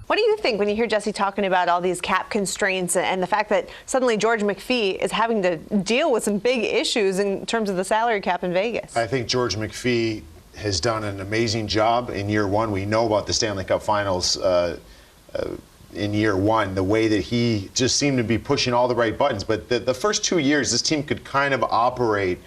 What do you think when you hear Jesse talking about all these cap constraints and the fact that suddenly George McPhee is having to deal with some big issues in terms of the salary cap in Vegas? I think George McPhee has done an amazing job in year one. We know about the Stanley Cup Finals in year one, the way that he just seemed to be pushing all the right buttons. But the first 2 years, this team could kind of operate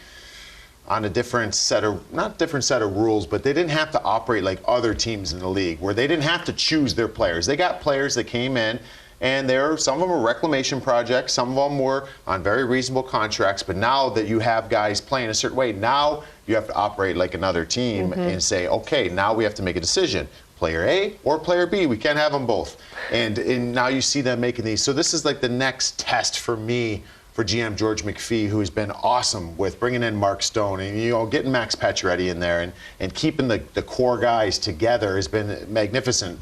on a different set of, not different set of rules, but they didn't have to operate like other teams in the league, where they didn't have to choose their players. They got players that came in, and some of them were reclamation projects, some of them were on very reasonable contracts, but now that you have guys playing a certain way, now you have to operate like another team and say, okay, now we have to make a decision. Player A or player B, we can't have them both. And now you see them making these. So this is like the next test for me, for GM George McPhee, who's been awesome with bringing in Mark Stone and getting Max Pacioretty in there and keeping the core guys together has been a magnificent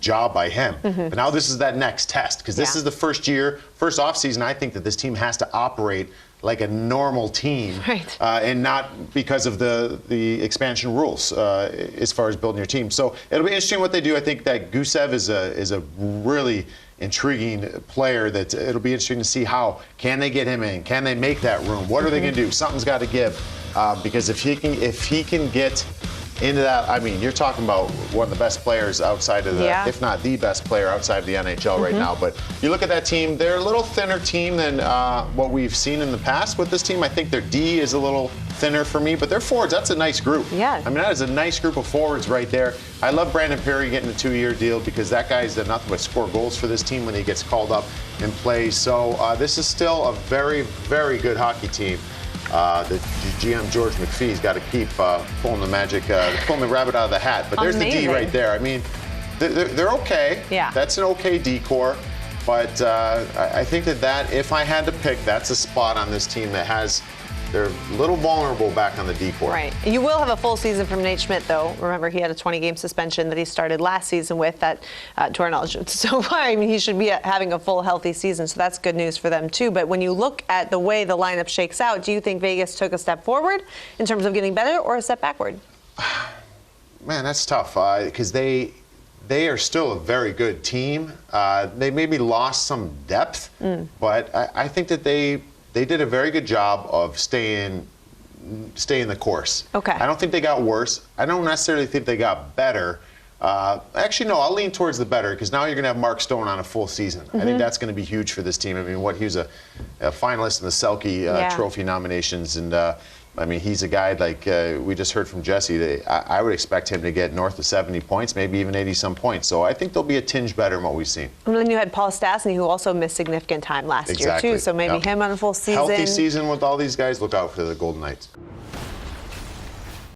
job by him. But now this is that next test, because this is the first offseason. I think that this team has to operate like a normal team, and not because of the expansion rules as far as building your team. So it'll be interesting what they do. I think that Gusev is a really intriguing player that it'll be interesting to see how can they get him in, can they make that room, what are they going to do? Something's got to give, because if he can get into that, I mean, you're talking about one of the best players outside of the, if not the best player outside of the NHL right now. But you look at that team, they're a little thinner team than what we've seen in the past with this team. I think their D is a little thinner for me, but their forwards, that's a nice group. Yeah. I mean, that is a nice group of forwards right there. I love Brandon Perry getting a 2-year deal, because that guy's done nothing but score goals for this team when he gets called up and plays. So this is still a very, very good hockey team. The GM George McPhee's got to keep pulling the rabbit out of the hat. But there's the D right there. I mean, they're okay. Yeah. That's an okay D-core. But I think that if I had to pick, that's a spot on this team that they're a little vulnerable back on the D-core. Right. You will have a full season from Nate Schmidt, though. Remember, he had a 20-game suspension that he started last season with, that, to our knowledge. So far, I mean, he should be having a full, healthy season, so that's good news for them, too. But when you look at the way the lineup shakes out, do you think Vegas took a step forward in terms of getting better, or a step backward? Man, that's tough, because they are still a very good team. They maybe lost some depth, but I think that they did a very good job of staying the course. Okay. I don't think they got worse. I don't necessarily think they got better. Actually, no, I'll lean towards the better, because now you're going to have Mark Stone on a full season. I think that's going to be huge for this team. I mean, he was a finalist in the Selke Trophy nominations, and I mean, he's a guy like we just heard from Jesse. I would expect him to get north of 70 points, maybe even 80-some points. So I think they'll be a tinge better than what we've seen. And then you had Paul Stastny, who also missed significant time last year, too. So maybe him on a full season. Healthy season with all these guys. Look out for the Golden Knights.